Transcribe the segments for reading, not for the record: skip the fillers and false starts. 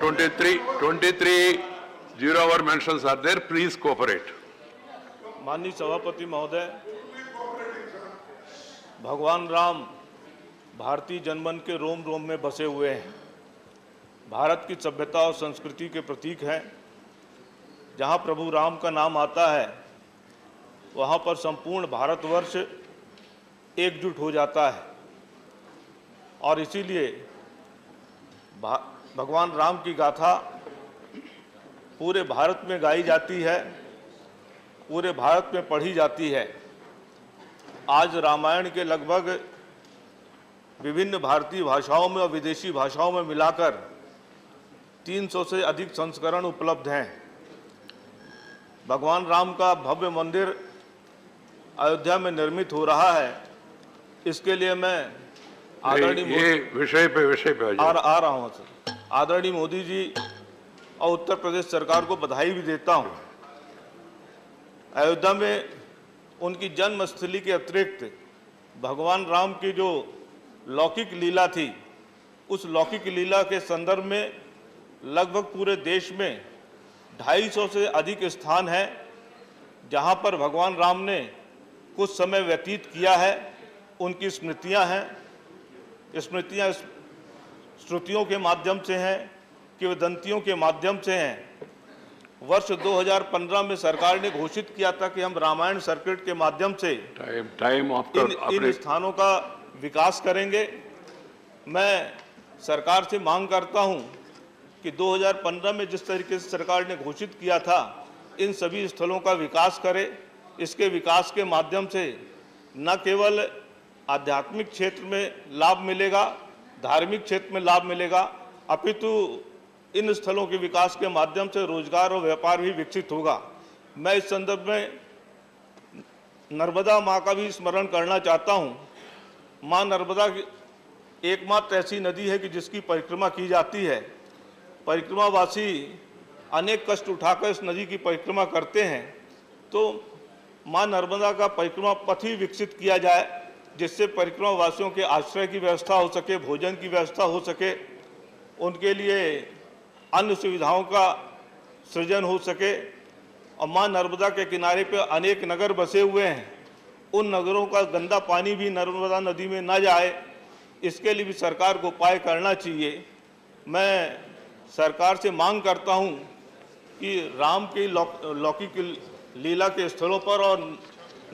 23 zero-hour mentions are there. Please cooperate. माननीय सभापति महोदय, भगवान राम भारतीय जनमन के रोम रोम में बसे हुए हैं। भारत की सभ्यता और संस्कृति के प्रतीक हैं। जहां प्रभु राम का नाम आता है, वहां पर संपूर्ण भारतवर्ष एकजुट हो जाता है और इसीलिए भगवान राम की गाथा पूरे भारत में गाई जाती है, पूरे भारत में पढ़ी जाती है। आज रामायण के लगभग विभिन्न भारतीय भाषाओं में और विदेशी भाषाओं में मिलाकर 300 से अधिक संस्करण उपलब्ध हैं। भगवान राम का भव्य मंदिर अयोध्या में निर्मित हो रहा है। इसके लिए मैं आदरणीय विषय पे आ रहा हूँ सर। आदरणीय मोदी जी और उत्तर प्रदेश सरकार को बधाई भी देता हूँ। अयोध्या में उनकी जन्मस्थली के अतिरिक्त भगवान राम की जो लौकिक लीला थी, उस लौकिक लीला के संदर्भ में लगभग पूरे देश में 250 से अधिक स्थान हैं जहां पर भगवान राम ने कुछ समय व्यतीत किया है। उनकी स्मृतियां हैं। स्मृतियां श्रुतियों के माध्यम से हैं, किंवदंतियों के माध्यम से हैं। वर्ष 2015 में सरकार ने घोषित किया था कि हम रामायण सर्किट के माध्यम से इन स्थानों का विकास करेंगे। मैं सरकार से मांग करता हूं कि 2015 में जिस तरीके से सरकार ने घोषित किया था, इन सभी स्थलों का विकास करे। इसके विकास के माध्यम से न केवल आध्यात्मिक क्षेत्र में लाभ मिलेगा, धार्मिक क्षेत्र में लाभ मिलेगा, अपितु इन स्थलों के विकास के माध्यम से रोजगार और व्यापार भी विकसित होगा। मैं इस संदर्भ में नर्मदा माँ का भी स्मरण करना चाहता हूँ। माँ नर्मदा एकमात्र ऐसी नदी है कि जिसकी परिक्रमा की जाती है। परिक्रमावासी अनेक कष्ट उठाकर इस नदी की परिक्रमा करते हैं। तो माँ नर्मदा का परिक्रमा पथ ही विकसित किया जाए, जिससे परिक्रमा वासियों के आश्रय की व्यवस्था हो सके, भोजन की व्यवस्था हो सके, उनके लिए अन्य सुविधाओं का सृजन हो सके। और माँ नर्मदा के किनारे पे अनेक नगर बसे हुए हैं। उन नगरों का गंदा पानी भी नर्मदा नदी में न जाए, इसके लिए भी सरकार को उपाय करना चाहिए। मैं सरकार से मांग करता हूं कि राम की लौकिक लीला के स्थलों पर और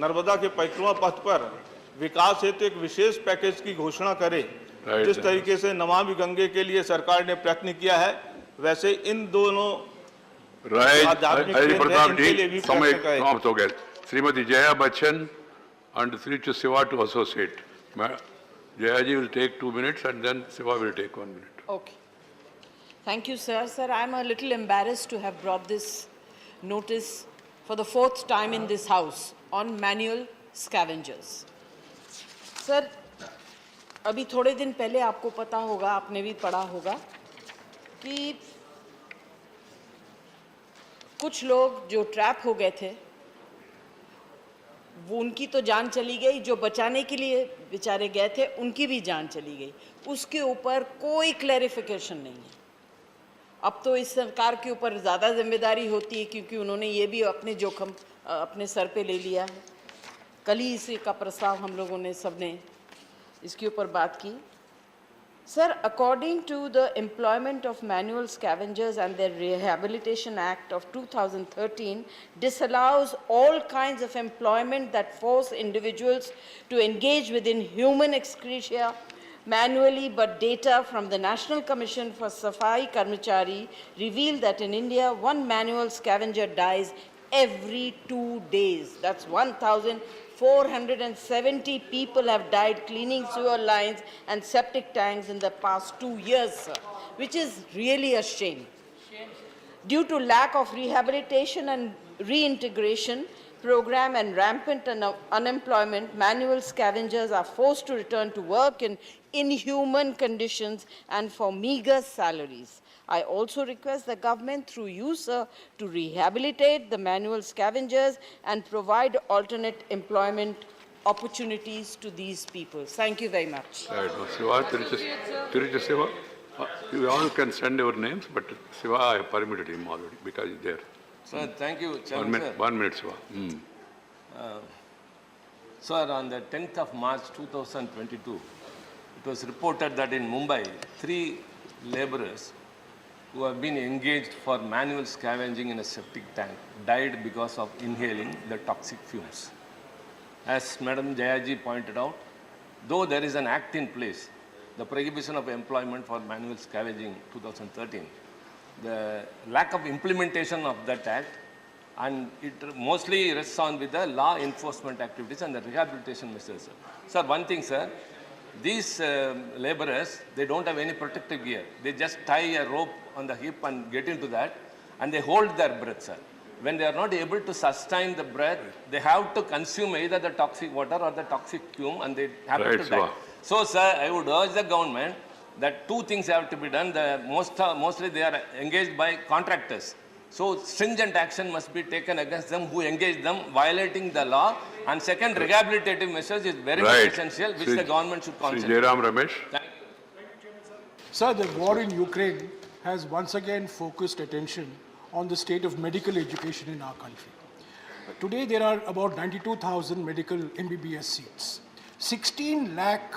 नर्मदा के परिक्रमा पथ पर विकास हेतु एक विशेष पैकेज की घोषणा करे। जिस तरीके से नमामि गंगे के लिए सरकार ने प्रयत्न किया है, वैसे इन दोनों प्रताप जी समय समाप्त हो गया। Shrimati Jaya Bachchan and Sri Siva to associate. Jaya ji will take 2 minutes and then Siva will take 1 minute. Okay. Thank you, sir. Sir, I'm a little embarrassed to have brought this notice for the 4th time in this house on manual scavengers. Sir, अभी थोड़े दिन पहले आपको पता होगा, आपने भी पढ़ा होगा कि कुछ लोग जो ट्रैप हो गए थे, वो उनकी तो जान चली गई, जो बचाने के लिए बेचारे गए थे उनकी भी जान चली गई। उसके ऊपर कोई क्लैरिफिकेशन नहीं है। अब तो इस सरकार के ऊपर ज़्यादा जिम्मेदारी होती है, क्योंकि उन्होंने ये भी अपने जोखिम अपने सर पे ले लिया है। कल ही इसी का प्रस्ताव हम लोगों ने सबने इसके ऊपर बात की। Sir, according to the Employment of Manual Scavengers and their Rehabilitation Act of 2013, disallows all kinds of employment that force individuals to engage within human excretia manually, but data from the National Commission for Safai Karmachari reveal that in India, one manual scavenger dies every 2 days. That's 1,470 people have died cleaning sewer lines and septic tanks in the past 2 years, sir, which is really a shame. Due to lack of rehabilitation and reintegration program and rampant unemployment, manual scavengers are forced to return to work in inhuman conditions and for meager salaries. I also request the government, through you, sir, to rehabilitate the manual scavengers and provide alternate employment opportunities to these people. Thank you very much. You all can send your names, but Siva, I have permitted him already because he's there. Sir, thank you, 1 Chairman, minute, sir. 1 minute, Siva. Sir, on the 10th of March 2022, it was reported that in Mumbai, 3 laborers who have been engaged for manual scavenging in a septic tank died because of inhaling the toxic fumes. As Madam Jayaji pointed out, though there is an act in place, the prohibition of employment for manual scavenging 2013, the lack of implementation of that act, and it mostly rests on with the law enforcement activities and the rehabilitation measures. Sir, one thing, sir, these laborers, they don't have any protective gear. They just tie a rope on the hip and get into that, and they hold their breath, sir. When they are not able to sustain the breath, they have to consume either the toxic water or the toxic fume, and they have Right, to die. Siva. So, sir, I would urge the government that 2 things have to be done. Mostly they are engaged by contractors. So, stringent action must be taken against them who engage them violating the law. And second, rehabilitative measures is very much Right. essential, which Sri- the government should Sri concentrate. Jairam Ramesh. Thank you. Sir, the war in Ukraine has once again focused attention on the state of medical education in our country. Today, there are about 92,000 medical MBBS seats. 16 lakh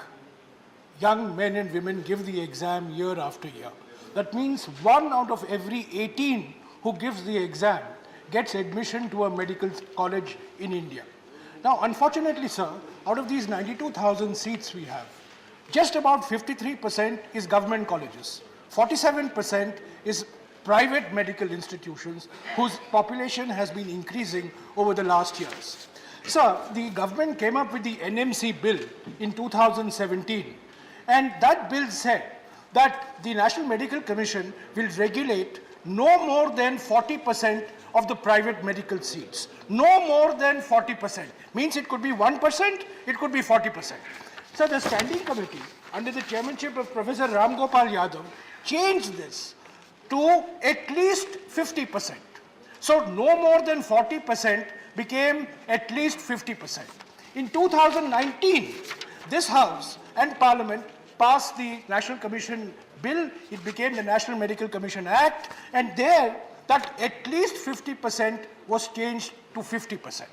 young men and women give the exam year after year. That means 1 out of every 18 who gives the exam gets admission to a medical college in India. Now, unfortunately, sir, out of these 92,000 seats we have, just about 53% is government colleges. 47% is private medical institutions whose population has been increasing over the last years. Sir, the government came up with the NMC bill in 2017, and that bill said that the National Medical Commission will regulate no more than 40% of the private medical seats. No more than 40%. Means it could be 1%, it could be 40%. So the standing committee, under the chairmanship of Professor Ram Gopal Yadav, changed this to at least 50%. So no more than 40% became at least 50%. In 2019, this House and Parliament passed the National Commission Bill. It became the National Medical Commission Act, and there that at least 50% was changed to 50%.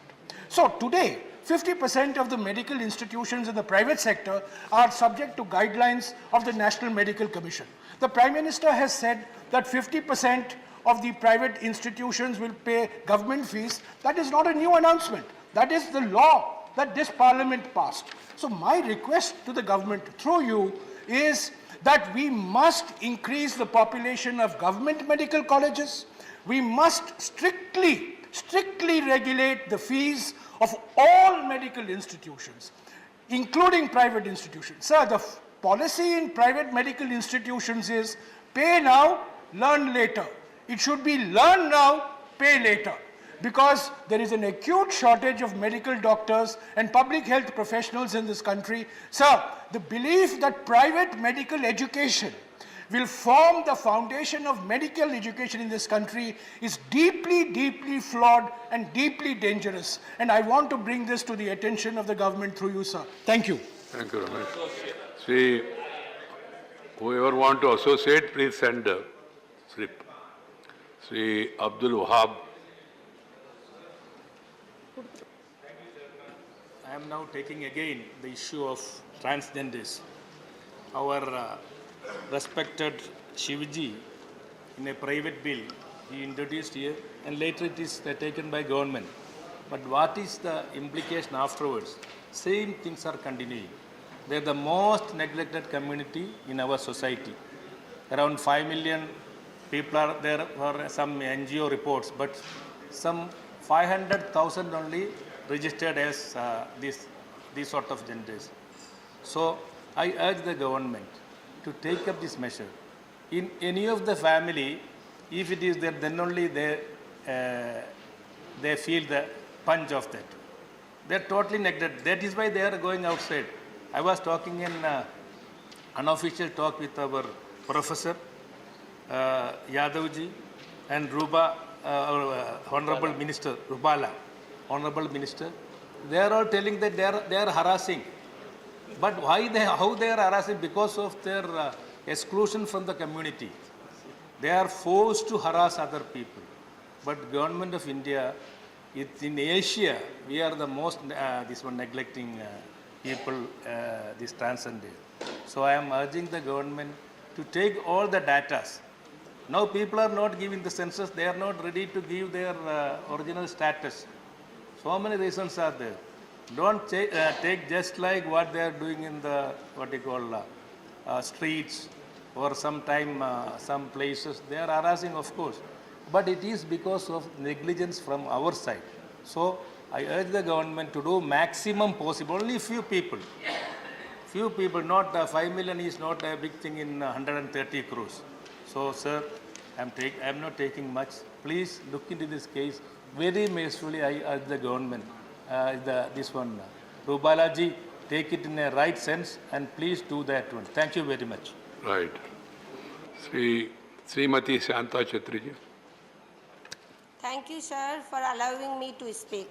So today, 50% of the medical institutions in the private sector are subject to guidelines of the National Medical Commission. The Prime Minister has said that 50% of the private institutions will pay government fees. That is not a new announcement. That is the law that this Parliament passed. So my request to the government through you is that we must increase the population of government medical colleges. We must strictly regulate the fees of all medical institutions, including private institutions. Sir, the policy in private medical institutions is pay now, learn later. It should be learn now, pay later, because there is an acute shortage of medical doctors and public health professionals in this country. Sir, the belief that private medical education will form the foundation of medical education in this country is deeply flawed and deeply dangerous. And I want to bring this to the attention of the government through you, sir. Thank you. Thank you, Ramesh. See, whoever want to associate, please send a slip. See, Abdul Wahab. I am now taking again the issue of transgenders. Our respected Shivji, in a private bill, he introduced here, and later it is taken by government. But what is the implication afterwards? Same things are continuing. They are the most neglected community in our society. Around 5 million people are there for some NGO reports, but some 500,000 only registered as these sort of genders. So I urge the government to take up this measure. In any of the family, if it is there, then only they feel the punch of that. They are totally neglected. That is why they are going outside. I was talking in unofficial talk with our professor, Yadavji, and Ruba, our Honorable Minister, Rubala, Honorable Minister. They are all telling that they are harassing. But how they are harassing? Because of their exclusion from the community. They are forced to harass other people. But government of India, in Asia, we are the most, neglecting people, this transgender. So I am urging the government to take all the datas. Now people are not giving the census, they are not ready to give their original status. So many reasons are there. Don't take just like what they are doing in the, streets, or sometime some places. They are harassing, of course. But it is because of negligence from our side. So I urge the government to do maximum possible. Only few people. Few people, not 5 million is not a big thing in 130 crores. So, sir, I'm not taking much. Please look into this case. Very mercifully, I urge the government, Rubalaji, take it in a right sense and please do that one. Thank you very much. Right. Srimati Shanta Chatriji. Thank you, sir, for allowing me to speak.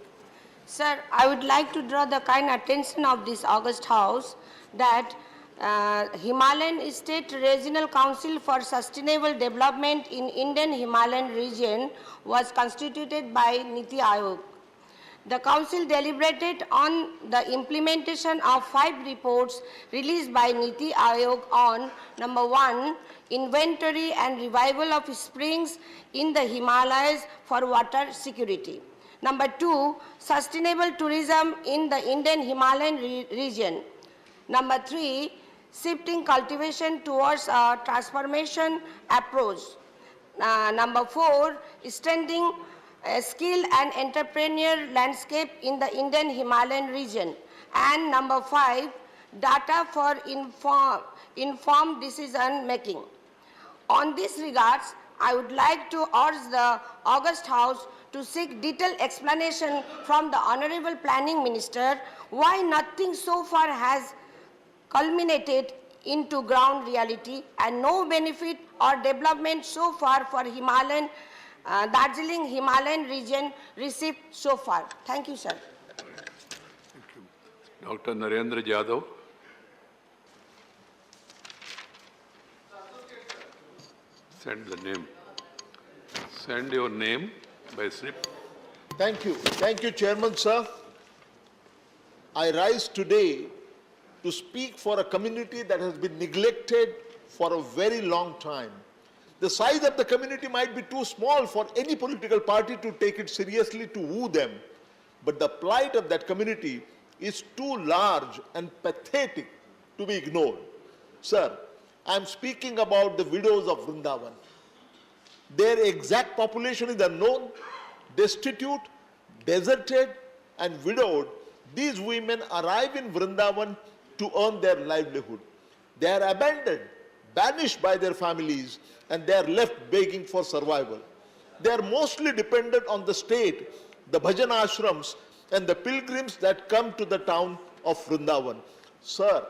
Sir, I would like to draw the kind attention of this August House that Himalayan State Regional Council for Sustainable Development in Indian Himalayan region was constituted by Niti Aayog. The council deliberated on the implementation of 5 reports released by Niti Aayog on number 1, inventory and revival of springs in the Himalayas for water security. Number 2, sustainable tourism in the Indian Himalayan region. Number 3, shifting cultivation towards a transformation approach. Number 4, strengthening skill and entrepreneurial landscape in the Indian Himalayan region. And number 5, data for informed decision making. On these regards, I would like to urge the August House to seek detailed explanation from the Honorable Planning Minister why nothing so far has culminated into ground reality and no benefit or development so far for Himalayan, Darjeeling Himalayan region received so far. Thank you, sir. Thank you. Dr. Narendra Jadhav. Send the name. Send your name by slip. Thank you. Thank you, Chairman, sir. I rise today to speak for a community that has been neglected for a very long time. The size of the community might be too small for any political party to take it seriously to woo them, but the plight of that community is too large and pathetic to be ignored. Sir, I am speaking about the widows of Vrindavan. Their exact population is unknown. Destitute, deserted, and widowed, these women arrive in Vrindavan to earn their livelihood. They are abandoned, banished by their families, and they are left begging for survival. They are mostly dependent on the state, the bhajan ashrams, and the pilgrims that come to the town of Vrindavan. Sir,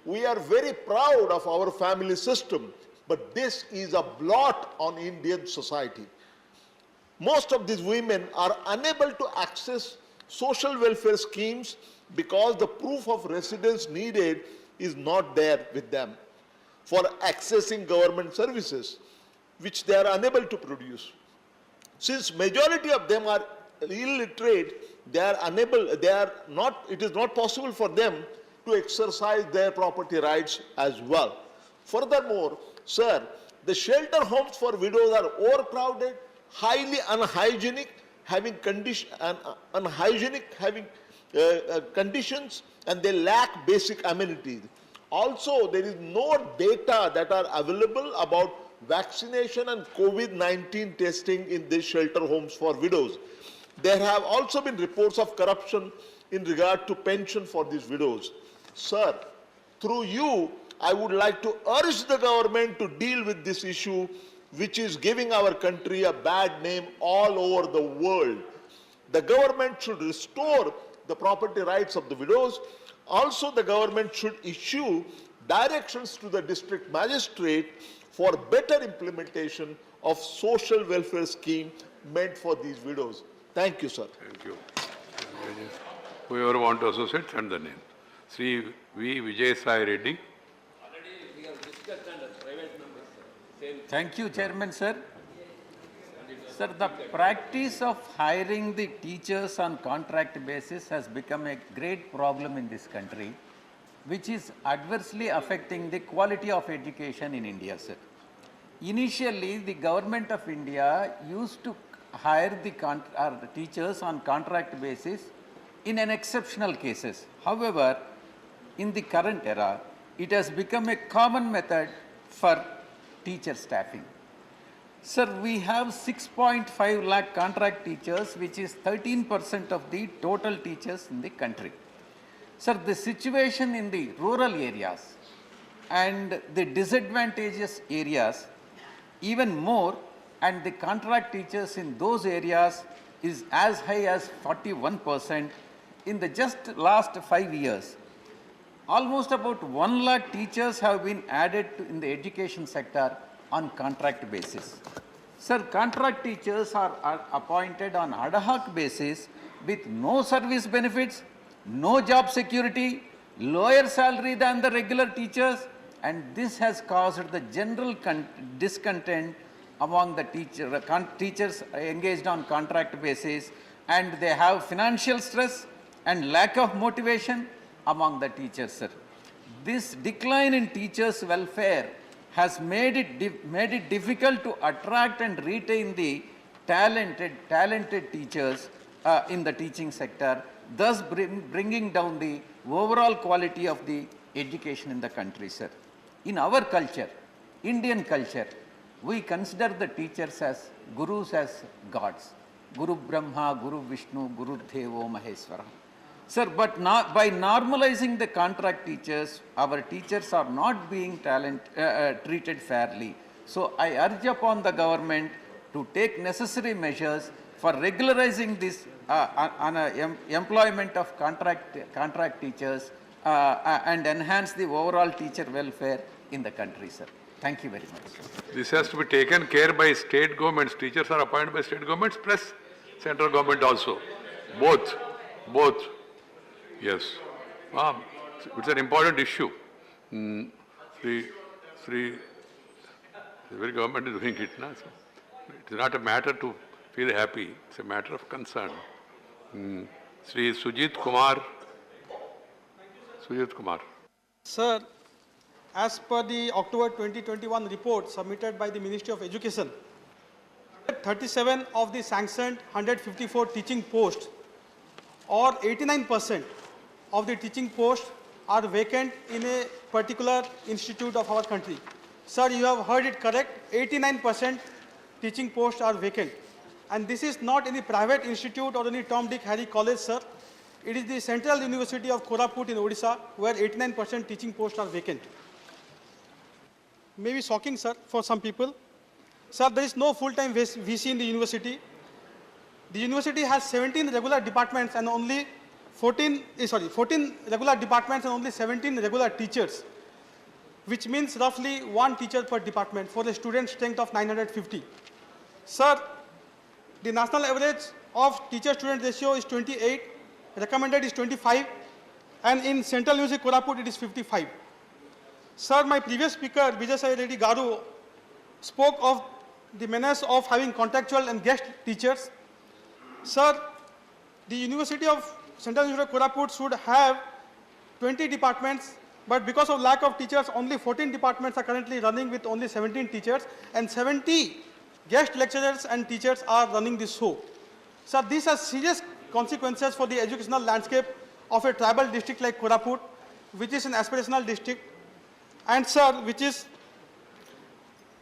we are very proud of our family system, but this is a blot on Indian society. Most of these women are unable to access social welfare schemes because the proof of residence needed is not there with them for accessing government services, which they are unable to produce. Since majority of them are illiterate, it is not possible for them to exercise their property rights as well. Furthermore, sir, the shelter homes for widows are overcrowded, highly unhygienic, having conditions, and they lack basic amenities. Also, there is no data that are available about vaccination and COVID-19 testing in these shelter homes for widows. There have also been reports of corruption in regard to pension for these widows. Sir, through you, I would like to urge the government to deal with this issue, which is giving our country a bad name all over the world. The government should restore the property rights of the widows. Also, the government should issue directions to the district magistrate for better implementation of social welfare scheme meant for these widows. Thank you, sir. Thank you. Whoever want to associate, send the name. Sri V. Vijay Sai Reddy. Already we have discussed and Thank you, Chairman, sir. Sir, the practice of hiring the teachers on contract basis has become a great problem in this country, which is adversely affecting the quality of education in India, sir. Initially, the government of India used to hire the teachers on contract basis in an exceptional cases. However, in the current era, it has become a common method for teacher staffing. Sir, we have 6.5 lakh contract teachers, which is 13% of the total teachers in the country. Sir, the situation in the rural areas and the disadvantageous areas even more, and the contract teachers in those areas is as high as 41% in the just last 5 years. Almost about 1 lakh teachers have been added in the education sector on contract basis. Sir, contract teachers are appointed on ad hoc basis with no service benefits, no job security, lower salary than the regular teachers, and this has caused the general discontent among the teachers engaged on contract basis, and they have financial stress and lack of motivation among the teachers, sir. This decline in teachers' welfare has made it difficult to attract and retain the talented teachers in the teaching sector, thus bringing down the overall quality of the education in the country, sir. In our culture, Indian culture, we consider the teachers as gurus, as gods. Guru Brahma, Guru Vishnu, Guru Devo Maheswara. Sir, but by normalizing the contract teachers, our teachers are not being treated fairly. So I urge upon the government to take necessary measures for regularizing this employment of contract teachers and enhance the overall teacher welfare in the country, sir. Thank you very much, sir. This has to be taken care by state governments. Teachers are appointed by state governments plus central government also. Both. Yes. It's an important issue. The very government is doing it. Na? So it is not a matter to feel happy. It's a matter of concern. Sri Sujit Kumar. Sir, as per the October 2021 report submitted by the Ministry of Education, 37 of the sanctioned 154 teaching posts, or 89% of the teaching posts, are vacant in a particular institute of our country. Sir, you have heard it correct, 89% teaching posts are vacant. And this is not any private institute or any Tom, Dick, Harry college, sir. It is the Central University of Koraput in Odisha, where 89% teaching posts are vacant. Maybe shocking, sir, for some people. Sir, there is no full-time VC in the university. The university has 17 regular departments and only 14 regular departments and only 17 regular teachers, which means roughly 1 teacher per department for a student strength of 950. Sir, the national average of teacher-student ratio is 28, recommended is 25, and in Central University Koraput it is 55. Sir, my previous speaker, Vijay Sai Reddy Garu, spoke of the menace of having contractual and guest teachers. Sir, the University of Central University Koraput should have 20 departments, but because of lack of teachers, only 14 departments are currently running with only 17 teachers, and 70 guest lecturers and teachers are running this show. Sir, this has serious consequences for the educational landscape of a tribal district like Koraput, which is an aspirational district, and sir, which is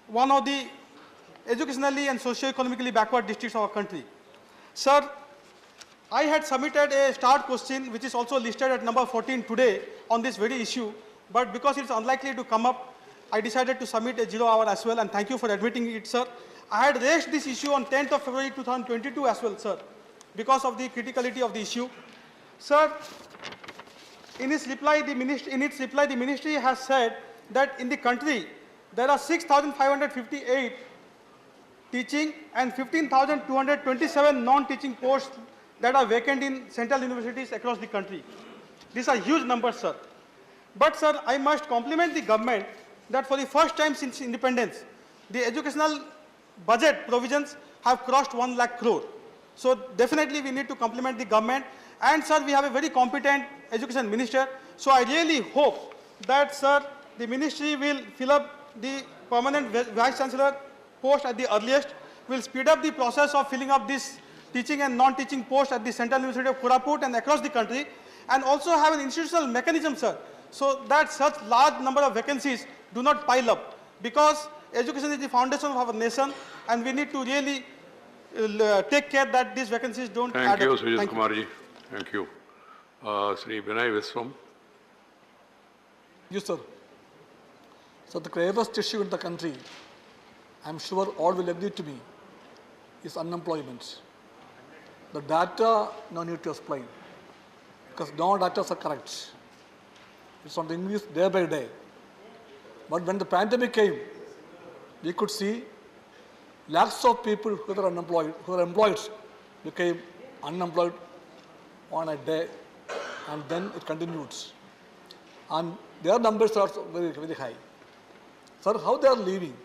one of the educationally and socio-economically backward districts of our country. Sir, I had submitted a start question which is also listed at number 14 today on this very issue, but because it's unlikely to come up, I decided to submit a 0 hour as well, and thank you for admitting it, sir. I had raised this issue on 10th of February 2022 as well, sir, because of the criticality of the issue. Sir, in its reply, the ministry has said that in the country, there are 6,558 teaching and 15,227 non-teaching posts that are vacant in central universities across the country. These are huge numbers, sir. But, sir, I must compliment the government that for the first time since independence, the educational budget provisions have crossed 1 lakh crore. So definitely we need to compliment the government. And sir, we have a very competent education minister. So I really hope that, sir, the ministry will fill up the permanent vice chancellor post at the earliest, will speed up the process of filling up this teaching and non-teaching post at the Central University of Koraput and across the country, and also have an institutional mechanism, sir, so that such large number of vacancies do not pile up, because education is the foundation of our nation, and we need to really take care that these vacancies don't add Thank you, up. Sujit Thank you. Kumarji. Thank you. Sri Vinay Viswam. Yes, sir. So the gravest issue in the country, I'm sure all will agree to me, is unemployment. The data, no need to explain, because no data are correct. It's on the increase day by day. But when the pandemic came, we could see lakhs of people who were unemployed, who were employed, became unemployed on a day, and then it continues. And their numbers are very, very high. Sir, how they are living?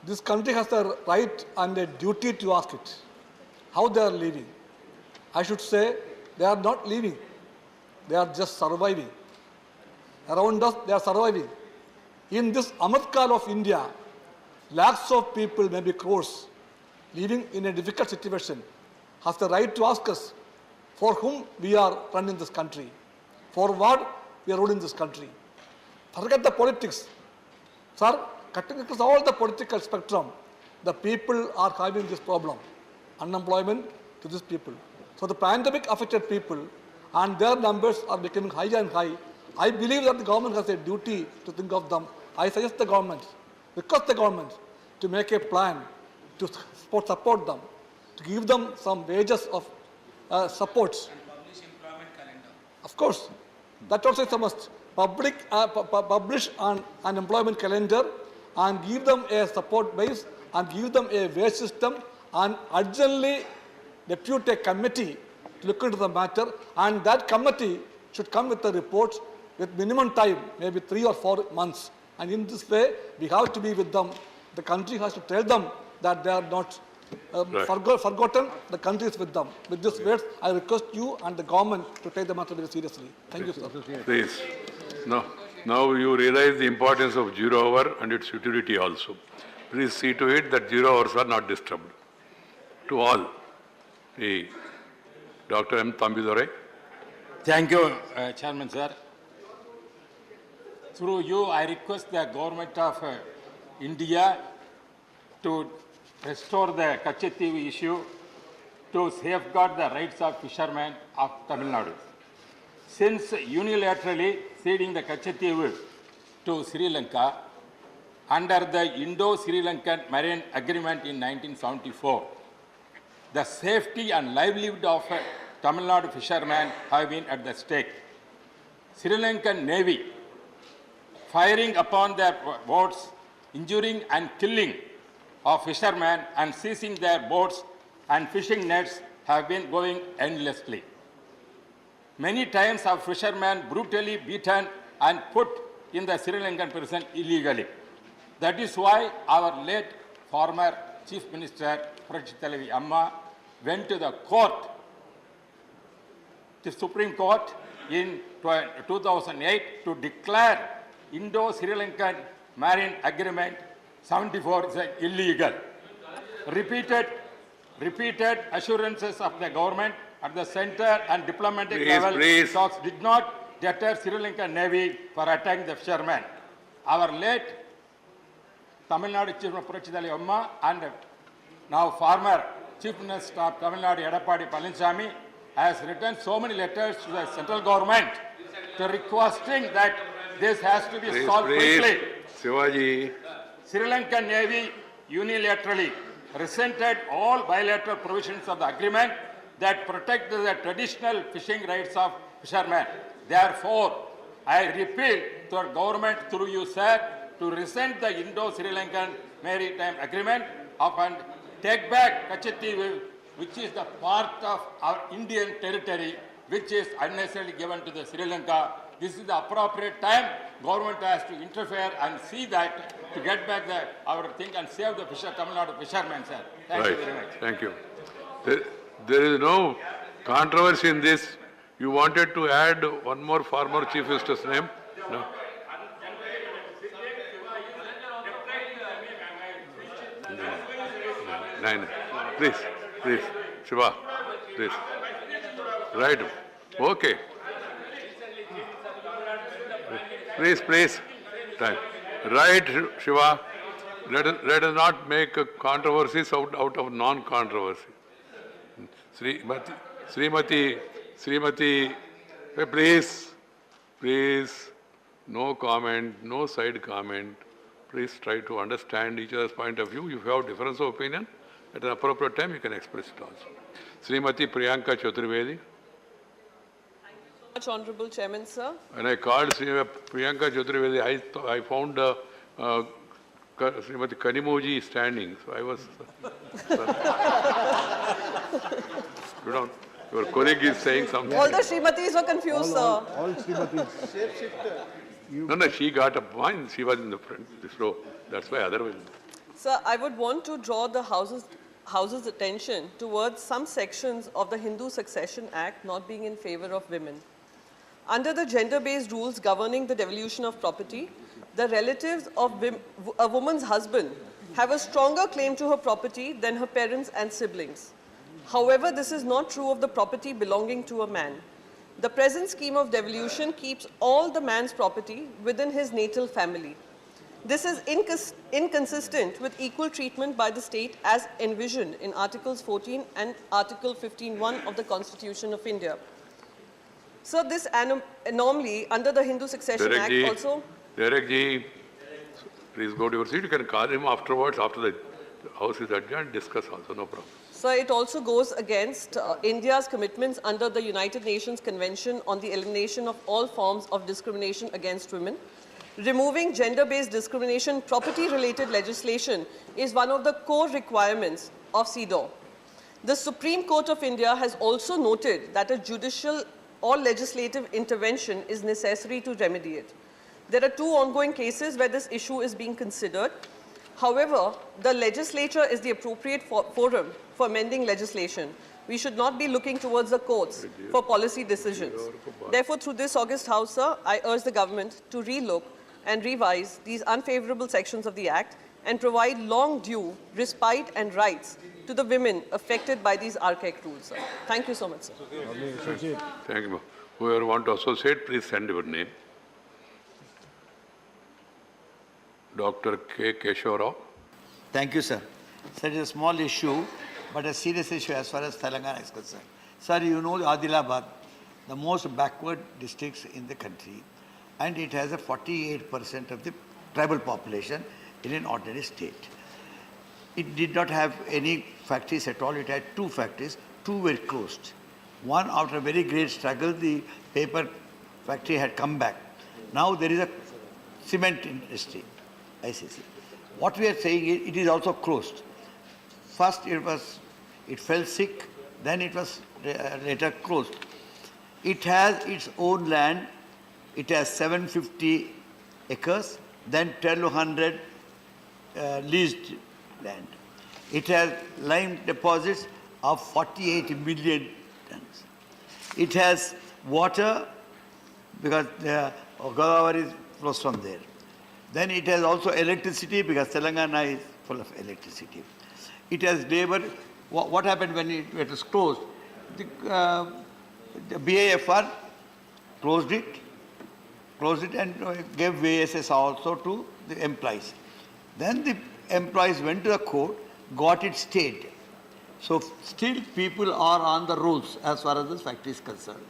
This country has a right and a duty to ask it. How they are living? I should say they are not living. They are just surviving. Around us, they are surviving. In this Amatkal of India, lakhs of people, maybe crores, living in a difficult situation, has the right to ask us for whom we are running this country, for what we are ruling this country. Forget the politics. Sir, cutting across all the political spectrum, the people are having this problem, unemployment to these people. So the pandemic affected people, and their numbers are becoming higher and high. I believe that the government has a duty to think of them. I suggest the government, request the government to make a plan to support them, to give them some wages of supports. And publish employment calendar. Of course, that also is a must. Publish an employment calendar and give them a support base and give them a wage system, and urgently depute a committee to look into the matter, and that committee should come with a report with minimum time, maybe 3 or 4 months. And in this way, we have to be with them. The country has to tell them that they are not forgotten. The country is with them. With this words, I request you and the government to take the matter very seriously. Thank you, sir. Please. Now you realize the importance of 0 hour and its utility also. Please see to it that 0 hours are not disturbed. To all. Dr. M. Thambidore. Thank you, Chairman, sir. Through you, I request the government of India to restore the Kachetivi issue to safeguard the rights of fishermen of Tamil Nadu. Since unilaterally ceding the Kachetivi to Sri Lanka under the Indo-Sri Lankan Marine Agreement in 1974, the safety and livelihood of Tamil Nadu fishermen have been at the stake. Sri Lankan Navy firing upon their boats, injuring and killing of fishermen and seizing their boats and fishing nets have been going endlessly. Many times our fishermen brutally beaten and put in the Sri Lankan prison illegally. That is why our late former Chief Minister Prachitalavi Amma went to the court, the Supreme Court in 2008 to declare Indo-Sri Lankan Marine Agreement 74 is illegal. Repeated assurances of the government at the center and diplomatic level talks did not deter Sri Lankan Navy for attacking the fishermen. Our late Tamil Nadu Chief Minister Prachitalavi Amma and now former Chief Minister of Tamil Nadu Edappadi Palaniswamy has written so many letters to the central government to requesting that this has to be solved quickly. Shivaji. Sri Lankan Navy unilaterally rescinded all bilateral provisions of the agreement that protect the traditional fishing rights of fishermen. Therefore, I repeal to our government through you, sir, to rescind the Indo-Sri Lankan Maritime Agreement and take back Kachetivi, which is the part of our Indian territory, which is unnecessarily given to the Sri Lanka This is the appropriate time. Government has to interfere and see that to get back our thing and save the Tamil Nadu fishermen, sir. Thank you very much. Thank you. There is no controversy in this. You wanted to add one more former Chief Minister's name? No. Nine. Please, Shiva, please. Right. Okay. Please. Time. Right, Shiva. Let us not make controversies out of non-controversy. Srimati, please, no comment, no side comment. Please try to understand each other's point of view. If you have difference of opinion, at an appropriate time you can express it also. Srimati Priyanka Chaturvedi. Much Honorable Chairman, sir. When I called Priyanka Chaturvedi, I found Srimati Kanimuji standing, so I was... your colleague is saying something. All the Srimatis were confused, sir. All Srimatis. No, she got a point. She was in the front, this row. That's why otherwise... Sir, I would want to draw the House's attention towards some sections of the Hindu Succession Act not being in favor of women. Under the gender-based rules governing the devolution of property, the relatives of a woman's husband have a stronger claim to her property than her parents and siblings. However, this is not true of the property belonging to a man. The present scheme of devolution keeps all the man's property within his natal family. This is inconsistent with equal treatment by the state as envisioned in Articles 14 and Article 15(1) of the Constitution of India. So this anomaly under the Hindu Succession Act also... Derek ji, please go to your seat. You can call him afterwards, after the House is adjourned, discuss also, no problem. So it also goes against India's commitments under the United Nations Convention on the Elimination of All Forms of Discrimination Against Women. Removing gender-based discrimination property-related legislation is one of the core requirements of CEDAW. The Supreme Court of India has also noted that a judicial or legislative intervention is necessary to remedy it. There are 2 ongoing cases where this issue is being considered. However, the legislature is the appropriate forum for amending legislation. We should not be looking towards the courts for policy decisions. Therefore, through this August House, sir, I urge the government to relook and revise these unfavorable sections of the Act and provide long due respite and rights to the women affected by these archaic rules, sir. Thank you so much, sir. Thank you. Whoever want to associate, please send your name. Dr. K. Keshavarao. Thank you, sir. Sir, it is a small issue, but a serious issue as far as Telangana is concerned. Sir, you know Adilabad, the most backward districts in the country, and it has a 48% of the tribal population in an ordinary state. It did not have any factories at all. It had 2 factories. 2 were closed. One, after a very great struggle, the paper factory had come back. Now there is a cement industry, ICC. What we are saying is it is also closed. First it fell sick, then it was later closed. It has its own land. It has 750 acres, then 1,200 leased land. It has lime deposits of 48 million tons. It has water because Godavari flows from there. Then it has also electricity because Telangana is full of electricity. It has labor. What happened when it was closed? The BIFR closed it and gave VSS also to the employees. Then the employees went to the court, got it stayed. So still people are on the rules as far as this factory is concerned.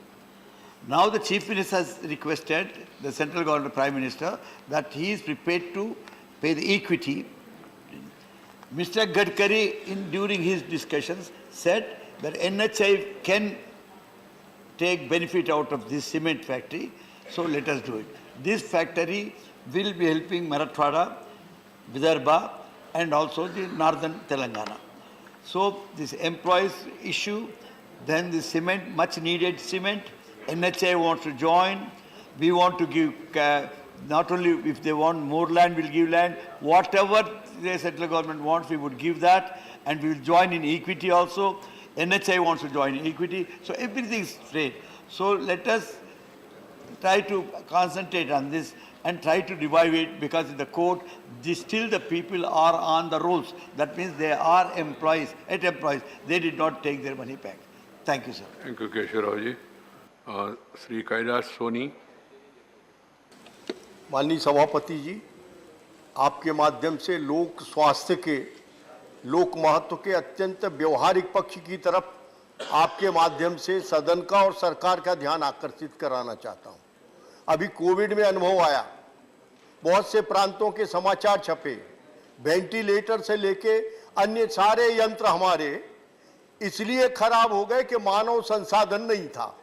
Now the Chief Minister has requested the central government, Prime Minister, that he is prepared to pay the equity. Mr. Gadkari, during his discussions, said that NHI can take benefit out of this cement factory, so let us do it. This factory will be helping Marathwada, Vidarbha, and also the northern Telangana. So this employees issue, then the cement, much needed cement, NHI wants to join, We want to give, not only if they want more land, we'll give land. Whatever the central government wants, we would give that. And we will join in equity also. NHI wants to join in equity. So everything is straight. So let us try to concentrate on this and try to revive it, because in the court, still the people are on the rolls. That means they are employees. They did not take their money back. Thank you, sir. Thank you, Keshav Rao. Sri Kailash Soni. माननीय सभापति जी, आपके माध्यम से लोक स्वास्थ्य के, लोक महत्व के अत्यंत व्यवहारिक पक्ष की तरफ आपके माध्यम से सदन का और सरकार का ध्यान आकर्षित कराना चाहता हूं। अभी कोविड में अनुभव आया, बहुत से प्रांतों के समाचार छपे, वेंटिलेटर से लेके अन्य सारे यंत्र हमारे इसलिए खराब हो गए कि मानव संसाधन नहीं था।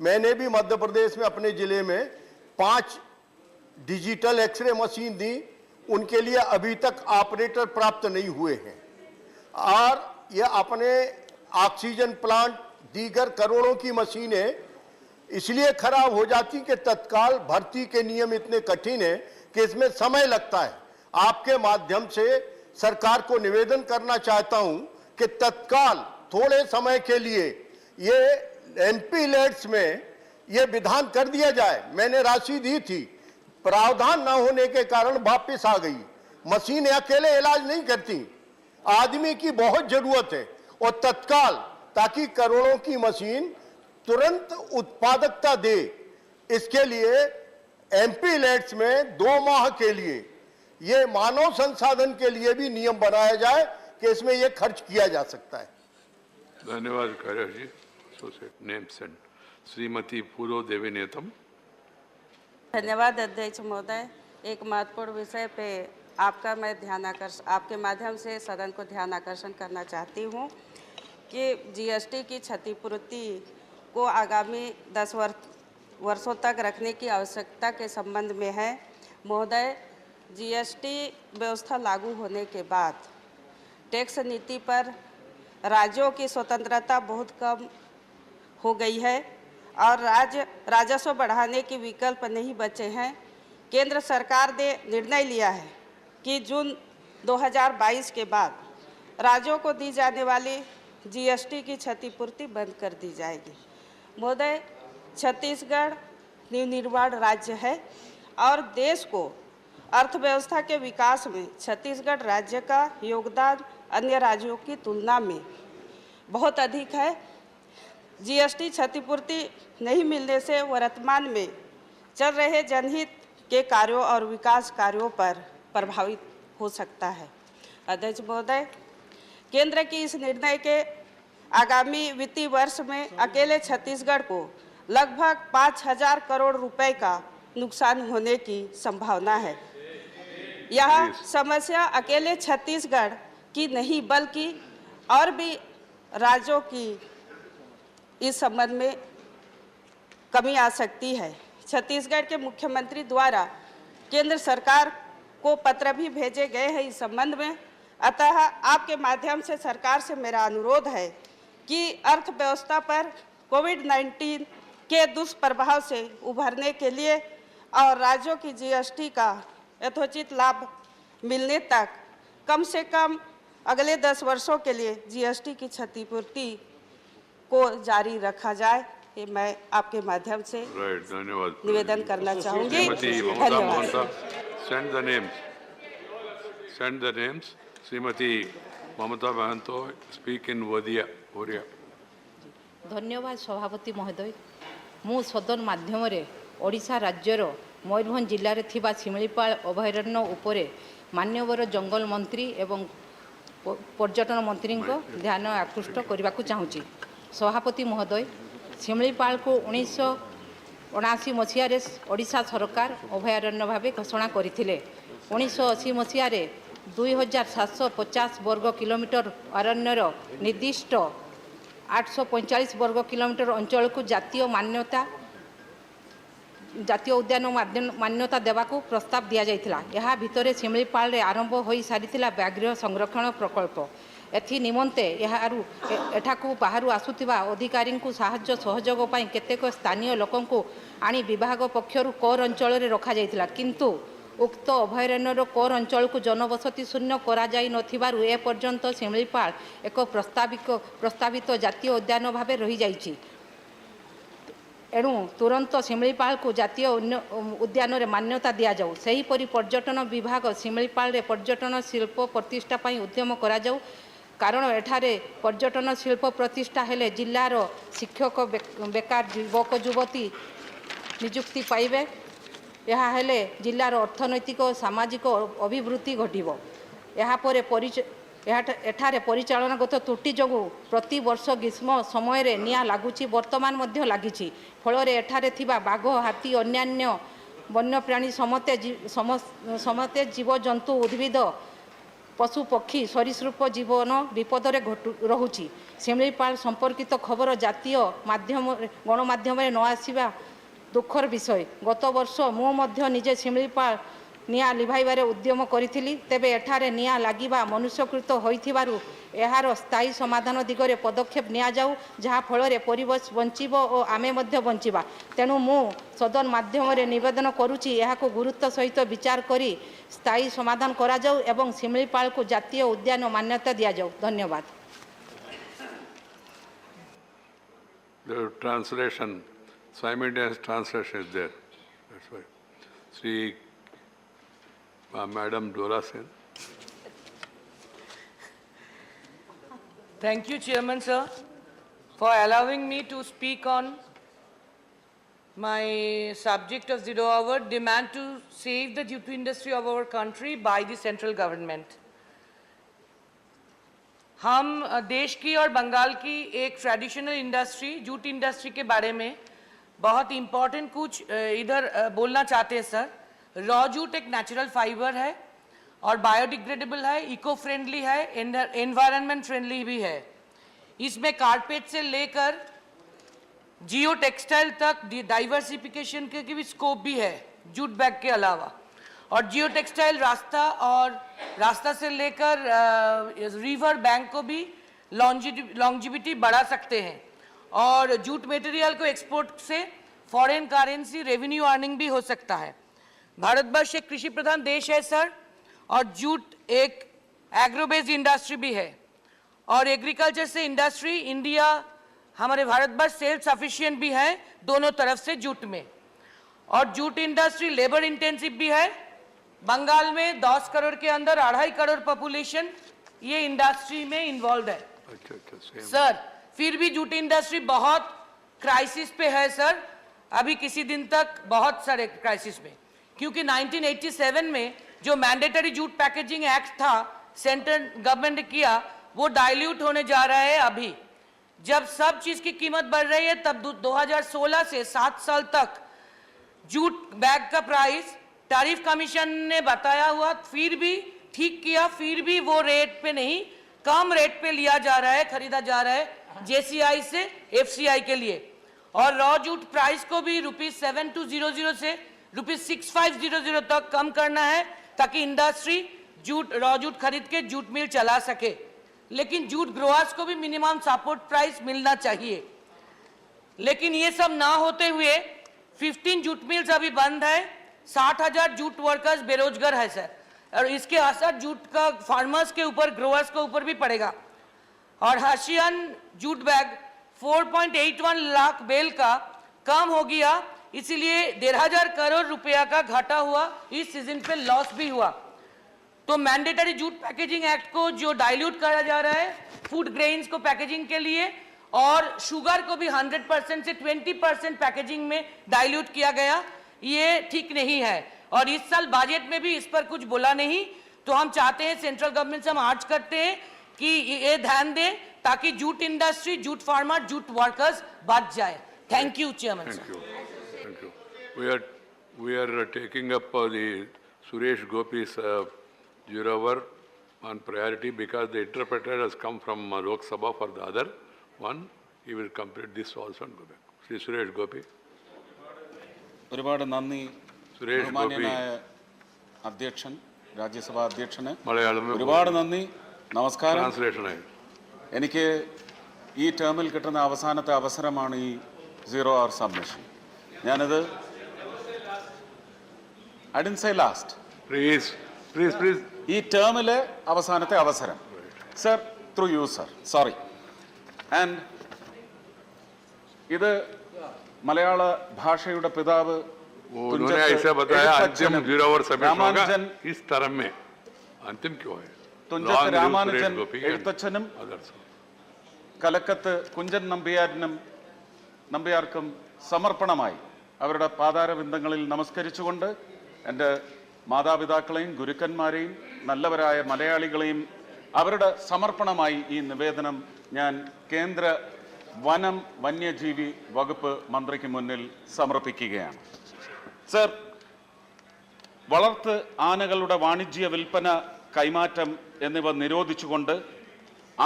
मैंने भी मध्य प्रदेश में अपने जिले में 5 डिजिटल एक्सरे मशीन दी, उनके लिए अभी तक ऑपरेटर प्राप्त नहीं हुए हैं। और ये अपने ऑक्सीजन प्लांट, दीगर करोड़ों की मशीनें इसलिए खराब हो जाती कि तत्काल भर्ती के नियम इतने कठिन हैं कि इसमें समय लगता है। आपके माध्यम से सरकार को निवेदन करना चाहता हूं कि तत्काल थोड़े समय के लिए ये एमपी लैड्स में ये विधान कर दिया जाए। मैंने राशि दी थी, प्रावधान न होने के कारण वापस आ गई। मशीनें अकेले इलाज नहीं करती, आदमी की बहुत जरूरत है और तत्काल, ताकि करोड़ों की मशीन तुरंत उत्पादकता दे। इसके लिए एमपी लैड्स में 2 माह के लिए ये मानव संसाधन के लिए भी नियम बनाया जाए कि इसमें ये खर्च किया जा सकता है। धन्यवाद कार्य जी। नेम्स एंड श्रीमती पूर्व देवी नेतम। धन्यवाद अध्यक्ष महोदय। एक महत्वपूर्ण विषय पे आपके माध्यम से सदन को ध्यान आकर्षण करना चाहती हूँ कि जीएसटी की क्षतिपूर्ति को आगामी 10 वर्षों तक रखने की आवश्यकता के संबंध में है। महोदय, जीएसटी व्यवस्था लागू होने के बाद टैक्स नीति पर राज्यों की स्वतंत्रता बहुत कम हो गई है और राजस्व बढ़ाने के विकल्प नहीं बचे हैं। केंद्र सरकार ने निर्णय लिया है कि जून 2022 के बाद राज्यों को दी जाने वाली जीएसटी की क्षतिपूर्ति बंद कर दी जाएगी। महोदय, छत्तीसगढ़ नवनिर्माण राज्य है और देश को अर्थव्यवस्था के विकास में छत्तीसगढ़ राज्य का योगदान अन्य राज्यों की तुलना में बहुत अधिक है। जीएसटी क्षतिपूर्ति नहीं मिलने से वर्तमान में चल रहे जनहित के कार्यों और विकास कार्यों पर प्रभावित हो सकता है। अध्यक्ष महोदय, केंद्र की इस निर्णय के आगामी वित्तीय वर्ष में अकेले छत्तीसगढ़ को लगभग 5,000 करोड़ रुपए का नुकसान होने की संभावना है। यह समस्या अकेले छत्तीसगढ़ की नहीं बल्कि और भी राज्यों की इस संबंध में कमी आ सकती है। छत्तीसगढ़ के मुख्यमंत्री द्वारा केंद्र सरकार को पत्र भी भेजे गए हैं इस संबंध में। अतः आपके माध्यम से सरकार से मेरा अनुरोध है कि अर्थव्यवस्था पर कोविड-19 के दुष्प्रभाव से उभरने के लिए और राज्यों की जीएसटी का यथोचित लाभ मिलने तक कम से कम अगले 10 वर्षों के लिए जीएसटी की क्षतिपूर्ति को जारी रखा जाए। ये मैं आपके माध्यम से निवेदन करना चाहूँगी। धन्यवाद। Send the names. Shrimati Mamata Mahanto speak in Odia. धन्यवाद सभापति महोदय। मु सदन माध्यम ओडिशा राज्यर मयूरभंज जिले में शिमिलीपाल अभयारण्य उपरे मान्यवर जंगल मंत्री एवं पर्यटन मंत्री ध्यान आकृष्ट करने को चाहूँगी। सभापति महोदय, शिमिलीपाल को 1979 मसीह ओडिशा सरकार अभयारण्य भाव घोषणा करते। 1980 मसीह 2750 वर्ग किलोमीटर अरण्यर निर्दिष्ट 845 वर्ग किलोमीटर अंचल को जातीय उद्यान मान्यता देवाकू प्रस्ताव दि जाइथिला। यह भितर शिमिलीपाल आरंभ हो सारी व्याघ्र संरक्षण प्रकल्प एथि निमंते एठाकू बाहर आसुथिबा अधिकारी को साहाय्य सहयोग पाई केतेक स्थानीय लोकंकु आनी विभाग पक्षरु कोर अंचल रे रखा जायतिला किंतु उक्त अभयारण्यर कोर अंचल को जनबसती शून्य करा जाई नथिबारु ए पर्यंत शिमिलीपाल एक प्रस्तावित जातीय उद्यान भाव रही जाइछि। एणु तुरंत शिमिलीपाल को जातीय उद्यान रे मान्यता दिया जाऊ। सेहीपरि पर्यटन विभाग शिमिलीपाल रे पर्यटन शिल्प प्रतिष्ठा पाई उद्यम करा जाऊ कारण एठारे पर्यटन शिल्प प्रतिष्ठा हेले जिल्लार शिक्षक बेकार युवक युवती नियुक्ति पाइबे। यह हेले जिल्लार अर्थनैतिक और सामाजिक अभिवृद्धि घटिबो। एठारे परिचालनागत त्रुटि जोगु प्रति वर्ष ग्रीष्म समय रे निया लागुची वर्तमान मध्य लागिची फल एठारे थिबा बाघ हाथी अन्यान्य वन्यप्राणी समते जीव जंतु उद्भिद पशु पक्षी सरीसृप जीवन विपद रे रहुची। शिमिलीपाल संपर्कित खबर जातीय माध्यम गणमाध्यम न आसिबा दुखर विषय। गत वर्ष मु मध्य निजे शिमिलीपाल निया लिभाइबारे उद्यम करिथिली तेबे एठारे निया लागिबा मनुष्यकृत होइथिबारु एहार स्थायी समाधान दिगरे पदक्षेप निया जाऊ जहा फल रे परिवेश बंचिबो और आमे मध्य बंचिबा। तेणु मु सदन माध्यम रे निवेदन करूची एहाको गुरुत्व सहित विचार करी स्थायी समाधान करा जाऊ एवं शिमिलीपाल को जातीय उद्यान मान्यता दिया जाऊ। धन्यवाद। The translation, simultaneous translation is there. That's why. Sri Madam Dora Sen. Thank you, Chairman, sir, for allowing me to speak on my subject of 0 hour, demand to save the jute industry of our country by the central government. हम देश की और बंगाल की एक traditional industry jute industry के बारे में बहुत इम्पोर्टेंट कुछ इधर बोलना चाहते हैं सर। रॉ जूट एक नेचुरल फाइबर है और बायोडिग्रेडेबल है, इको फ्रेंडली है, एनवायरनमेंट फ्रेंडली भी है। इसमें कारपेट से लेकर जियो टेक्सटाइल तक डाइवर्सिफिकेशन के भी स्कोप भी है जूट बैग के अलावा। और जियो टेक्सटाइल रास्ता से लेकर रिवर बैंक को भी लॉन्जिविटी बढ़ा सकते हैं और जूट मटेरियल को एक्सपोर्ट से फॉरेन करेंसी रेवेन्यू अर्निंग भी हो सकता है। भारतवर्ष एक कृषि प्रधान देश है सर और जूट एक एग्रो बेस्ड इंडस्ट्री भी है और एग्रीकल्चर से इंडस्ट्री इंडिया हमारे भारतवर्ष सेल्फ सफिशिएंट भी है दोनों तरफ से जूट में। और जूट इंडस्ट्री लेबर इंटेंसिव भी है। बंगाल में 10 करोड़ के अंदर 2.5 करोड़ पॉपुलेशन ये इंडस्ट्री में इन्वॉल्व है। सर फिर भी जूट इंडस्ट्री बहुत क्राइसिस पे है सर, अभी किसी दिन तक बहुत सारे क्राइसिस में, क्योंकि 1987 में जो मैंडेटरी जूट पैकेजिंग एक्ट था सेंट्रल गवर्नमेंट ने किया वो डाइल्यूट होने जा रहा है। अभी जब सब चीज की कीमत बढ़ रही है तब 2016 से 7 साल तक जूट बैग का प्राइस टैरिफ कमीशन ने बताया हुआ फिर भी ठीक किया, फिर भी वो रेट पे नहीं कम रेट पे लिया जा रहा है, खरीदा जा रहा है जेसीआई से एफसीआई के लिए। और रॉ जूट प्राइस को भी ₹7200 से ₹6500 तक कम करना है ताकि इंडस्ट्री रॉ जूट खरीद के जूट मिल चला सके। लेकिन जूट ग्रोअर्स को भी मिनिमम सपोर्ट प्राइस मिलना चाहिए। लेकिन ये सब ना होते हुए 15 जूट मिल्स अभी बंद है, 60,000 जूट वर्कर्स बेरोजगार है सर और इसके असर जूट का फार्मर्स के ऊपर ग्रोअर्स के ऊपर भी पड़ेगा। और हर्शियन जूट बैग 4.81 लाख बेल का कम हो गया, इसीलिए 1,500 करोड़ रुपया का घाटा हुआ, इस सीजन पे लॉस भी हुआ। तो मैंडेटरी जूट पैकेजिंग एक्ट को जो डाइल्यूट करा जा रहा है फूड ग्रेन्स को पैकेजिंग के लिए और शुगर को भी 100% से 20% पैकेजिंग में डाइल्यूट किया गया, ये ठीक नहीं है। और इस साल बजट में भी इस पर कुछ बोला नहीं, तो हम चाहते हैं सेंट्रल गवर्नमेंट से हम आर्ज करते हैं कि ये ध्यान दें ताकि jute industry, jute farmer, jute workers बच जाए। Thank you chairman. Thank you. We are taking up the Suresh Gopi's 0 hour on priority because the interpreter has come from Lok Sabha for the other one. He will complete this also and go back. Sri Suresh Gopi. ഒരുപാട് നന്ദി ബഹുമാന്യനായ അധ്യക്ഷൻ രാജ്യസഭാ അധ്യക്ഷന് ഒരുപാട് നന്ദി നമസ്കാരം. ട്രാൻസ്ലേഷനായി. എനിക്ക് ഈ ടേമിൽ കിട്ടുന്ന അവസാനത്തെ അവസരമാണ് ഈ 0 hour submission. ഞാനത് I didn't say last. Please. ഈ ടേമിലെ അവസാനത്തെ അവസരം. Sir, through you, sir. Sorry. And ഇത് മലയാള ഭാഷയുടെ പിതാവ് उन्होंने ऐसा बताया अंतिम 0 hour सबमिशन होगा इस तरह में. अंतिम क्यों है? തുഞ്ചത്ത് രാമാനുജൻ എഴുത്തച്ഛനും കലക്കത്ത് കുഞ്ചൻ നമ്പ്യാർക്കും സമർപ്പണമായി അവരുടെ പാതാരബിന്ദങ്ങളിൽ നമസ്കരിച്ചുകൊണ്ട് എൻ്റെ മാതാപിതാക്കളെയും ഗുരുക്കന്മാരെയും നല്ലവരായ മലയാളികളെയും അവരുടെ സമർപ്പണമായി ഈ നിവേദനം ഞാൻ കേന്ദ്ര വനം വന്യജീവി വകുപ്പ് മന്ത്രിക്ക് മുന്നിൽ സമർപ്പിക്കുകയാണ്. സർ, വളർത്ത് ആനകളുടെ വാണിജ്യ വിൽപ്പന, കൈമാറ്റം എന്നിവ നിരോധിച്ചുകൊണ്ട്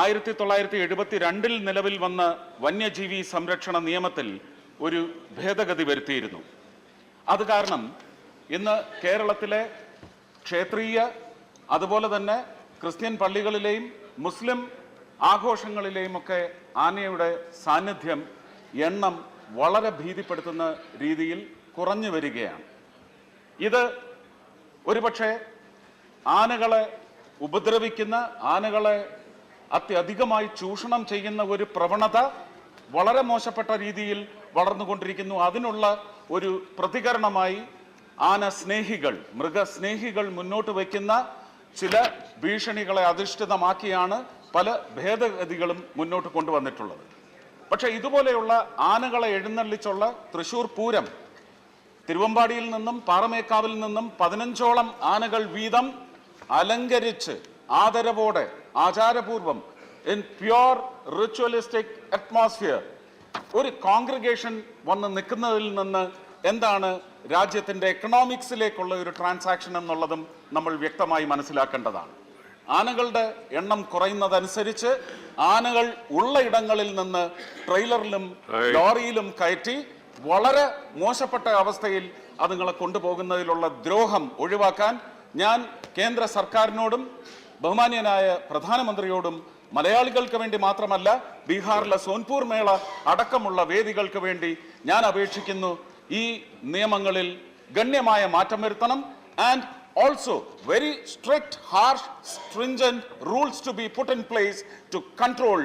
1972 നിലവിൽ വന്ന വന്യജീവി സംരക്ഷണ നിയമത്തിൽ ഒരു ഭേദഗതി വരുത്തിയിരുന്നു. അത് കാരണം ഇന്ന് കേരളത്തിലെ ക്ഷേത്രീയ അതുപോലെ തന്നെ ക്രിസ്ത്യൻ പള്ളികളിലെയും മുസ്ലിം ആഘോഷങ്ങളിലെയും ഒക്കെ ആനയുടെ സാന്നിധ്യം, എണ്ണം വളരെ ഭീതിപ്പെടുത്തുന്ന രീതിയിൽ കുറഞ്ഞു വരികയാണ്. ഇത് ഒരുപക്ഷെ ആനകളെ ഉപദ്രവിക്കുന്ന, ആനകളെ അത്യധികമായി ചൂഷണം ചെയ്യുന്ന ഒരു പ്രവണത വളരെ മോശപ്പെട്ട രീതിയിൽ വളർന്നുകൊണ്ടിരിക്കുന്നു. അതിനുള്ള ഒരു പ്രതികരണമായി ആന സ്നേഹികൾ, മൃഗസ്നേഹികൾ മുന്നോട്ട് വയ്ക്കുന്ന ചില ഭീഷണികളെ അധിഷ്ഠിതമാക്കിയാണ് പല ഭേദഗതികളും മുന്നോട്ട് കൊണ്ടുവന്നിട്ടുള്ളത്. പക്ഷേ ഇതുപോലെയുള്ള ആനകളെ എഴുന്നള്ളിച്ചുള്ള തൃശ്ശൂർ പൂരം, തിരുവമ്പാടിയിൽ നിന്നും പാറമേക്കാവിൽ നിന്നും 15ഓളം ആനകൾ വീതം അലങ്കരിച്ച് ആദരവോടെ ആചാരപൂർവം ഇൻ പ്യുവർ റിച്വലിസ്റ്റിക് അറ്റ്മോസ്ഫിയർ ഒരു കോൺഗ്രിഗേഷൻ വന്ന് നിൽക്കുന്നതിൽ നിന്ന് എന്താണ് രാജ്യത്തിൻ്റെ എക്കണോമിക്സിലേക്കുള്ള ഒരു ട്രാൻസാക്ഷൻ എന്നുള്ളതും നമ്മൾ വ്യക്തമായി മനസ്സിലാക്കേണ്ടതാണ്. ആനകളുടെ എണ്ണം കുറയുന്നതനുസരിച്ച് ആനകൾ ഉള്ള ഇടങ്ങളിൽ നിന്ന് ട്രെയിലറിലും ലോറിയിലും കയറ്റി വളരെ മോശപ്പെട്ട അവസ്ഥയിൽ അതുങ്ങളെ കൊണ്ടുപോകുന്നതിലുള്ള ദ്രോഹം ഒഴിവാക്കാൻ ഞാൻ കേന്ദ്ര സർക്കാരിനോടും ബഹുമാന്യനായ പ്രധാനമന്ത്രിയോടും മലയാളികൾക്ക് വേണ്ടി മാത്രമല്ല ബീഹാറിലെ സോൻപൂർ മേള അടക്കമുള്ള വേദികൾക്ക് വേണ്ടി ഞാൻ അപേക്ഷിക്കുന്നു. ഈ നിയമങ്ങളിൽ ഗണ്യമായ മാറ്റം വരുത്തണം. And also very strict, harsh, stringent rules to be put in place to control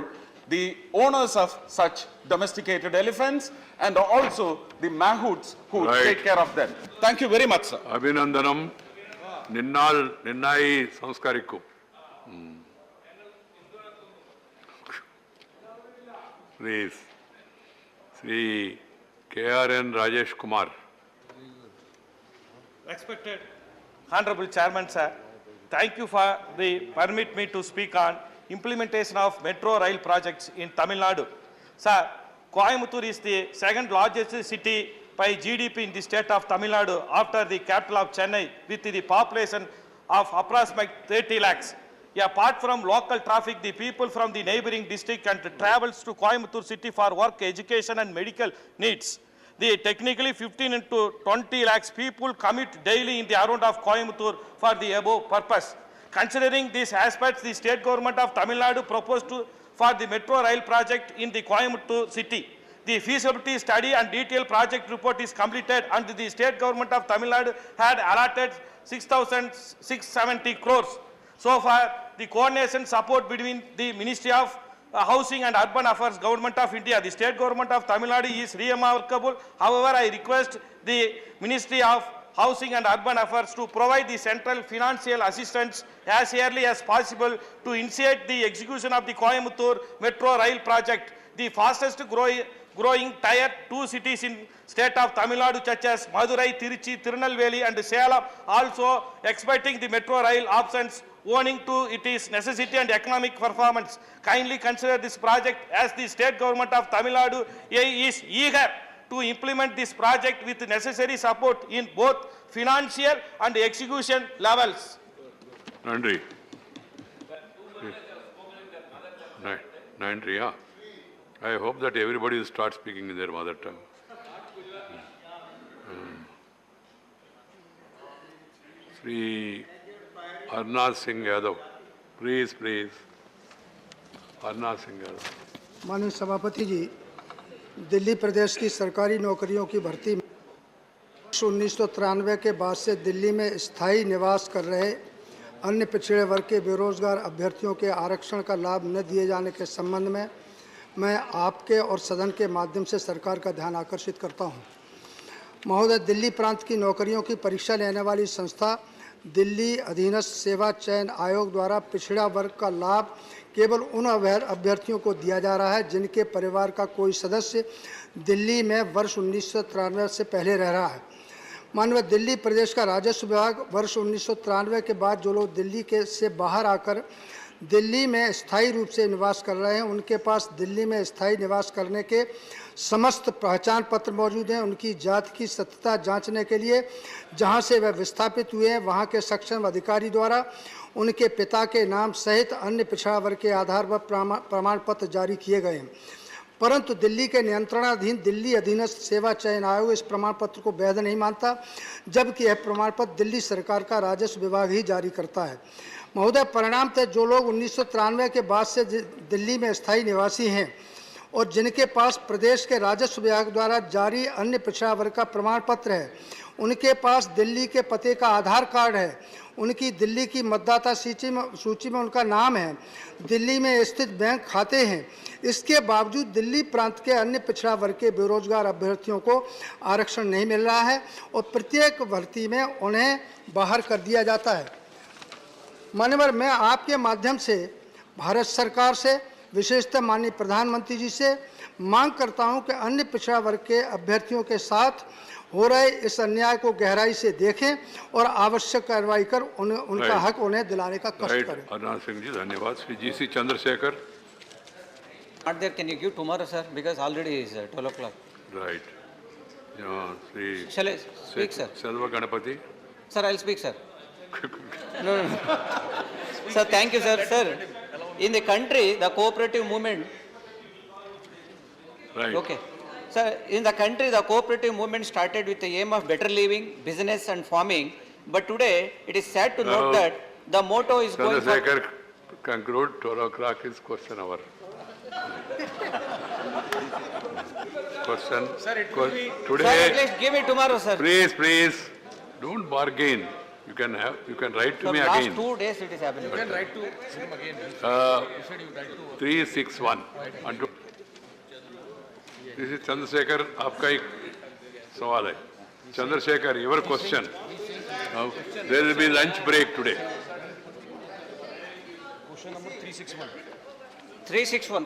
the owners of such domesticated elephants and also the mahouts who take care of them. Thank you very much, sir. Abhinandanam. Ninnai sanskarikum. Please. Sri KRN Rajesh Kumar. Respected Honorable Chairman, sir, thank you for the permit me to speak on implementation of metro rail projects in Tamil Nadu. Sir, Coimbatore is the second largest city by GDP in the state of Tamil Nadu after the capital of Chennai with the population of approximately 30 lakhs. Apart from local traffic, the people from the neighboring district and travels to Coimbatore city for work, education and medical needs. The technically 15 into 20 lakhs people commute daily in the around of Coimbatore for the above purpose. Considering these aspects, the state government of Tamil Nadu proposed for the metro rail project in the Coimbatore city. The feasibility study and detailed project report is completed and the state government of Tamil Nadu had allotted 6,670 crores. So far, the coordination support between the Ministry of Housing and Urban Affairs Government of India, the state government of Tamil Nadu is remarkable. However, I request the Ministry of Housing and Urban Affairs to provide the central financial assistance as early as possible to initiate the execution of the Coimbatore Metro Rail project, the fastest growing tier 2 cities in state of Tamil Nadu such as Madurai, Tiruchi, Tirunelveli and Salem also expecting the metro rail options owing to its necessity and economic performance. Kindly consider this project as the state government of Tamil Nadu is eager to implement this project with necessary support in both financial and execution levels. Nandri. Nandri, yeah. I hope that everybody will start speaking in their mother tongue. Sri Arnath Singh Yadav. Please, please. Arna Singhal. माननीय सभापति जी, दिल्ली प्रदेश की सरकारी नौकरियों की भर्ती में 1993 के बाद से दिल्ली में स्थायी निवास कर रहे अन्य पिछड़े वर्ग के बेरोजगार अभ्यर्थियों के आरक्षण का लाभ न दिए जाने के संबंध में मैं आपके और सदन के माध्यम से सरकार का ध्यान आकर्षित करता हूं। महोदय, दिल्ली प्रांत की नौकरियों की परीक्षा लेने वाली संस्था दिल्ली अधीनस्थ सेवा चयन आयोग द्वारा पिछड़ा वर्ग का लाभ केवल उन अभ्यर्थियों को दिया जा रहा है जिनके परिवार का कोई सदस्य दिल्ली में वर्ष 1993 से पहले रह रहा है। माननीय दिल्ली प्रदेश का राजस्व विभाग वर्ष 1993 के बाद जो लोग दिल्ली से बाहर आकर दिल्ली में स्थायी रूप से निवास कर रहे हैं, उनके पास दिल्ली में स्थायी निवास करने के समस्त पहचान पत्र मौजूद हैं। उनकी जाति की सत्यता जांचने के लिए जहां से वह विस्थापित हुए हैं, वहां के सक्षम अधिकारी द्वारा उनके पिता के नाम सहित अन्य पिछड़ा वर्ग के आधार पर प्रमाण पत्र जारी किए गए हैं, परंतु दिल्ली के नियंत्रणाधीन दिल्ली अधीनस्थ सेवा चयन आयोग इस प्रमाण पत्र को वैध नहीं मानता, जबकि यह प्रमाण पत्र दिल्ली सरकार का राजस्व विभाग ही जारी करता है। महोदय, परिणामतः जो लोग 1993 के बाद से दिल्ली में स्थायी निवासी हैं और जिनके पास प्रदेश के राजस्व विभाग द्वारा जारी अन्य पिछड़ा वर्ग का प्रमाण पत्र है, उनके पास दिल्ली के पते का आधार कार्ड है, उनकी दिल्ली की मतदाता सूची में उनका नाम है, दिल्ली में स्थित बैंक खाते हैं, इसके बावजूद दिल्ली प्रांत के अन्य पिछड़ा वर्ग के बेरोजगार अभ्यर्थियों को आरक्षण नहीं मिल रहा है और प्रत्येक भर्ती में उन्हें बाहर कर दिया जाता है। माननीय, मैं आपके माध्यम से भारत सरकार से, विशेषतः माननीय प्रधानमंत्री जी से मांग करता हूं कि अन्य पिछड़ा वर्ग के अभ्यर्थियों के साथ हो रहे इस अन्याय को गहराई से देखें और आवश्यक कार्रवाई कर उनका हक उन्हें दिलाने का कष्ट करें। अरनाथ सिंह जी, धन्यवाद। Shri GC. Chandrashekhar. Not there. Can you give tomorrow, sir? Because already is 12 o'clock. Right. Shri. Shall I speak, sir? Selva Ganapati. Sir, I'll speak, sir. No. Sir, thank you, sir. Sir, in the country, the cooperative movement. Right. Okay. Sir, in the country, the cooperative movement started with the aim of better living, business and farming. But today, it is sad to note that the motto is going for... Chandrasekhar, conclude. 12 o'clock is question hour. Question. Sir, it will be... Today. Sir, at least give me tomorrow, sir. Please. Don't bargain. You can write to me last again. 2 days it is happening. You can write to him again. You said you write to 361. This is Chandrasekhar. आपका एक सवाल है. Chandrasekhar, your question. Now, there will be lunch break today. Question number 361. 361. Question.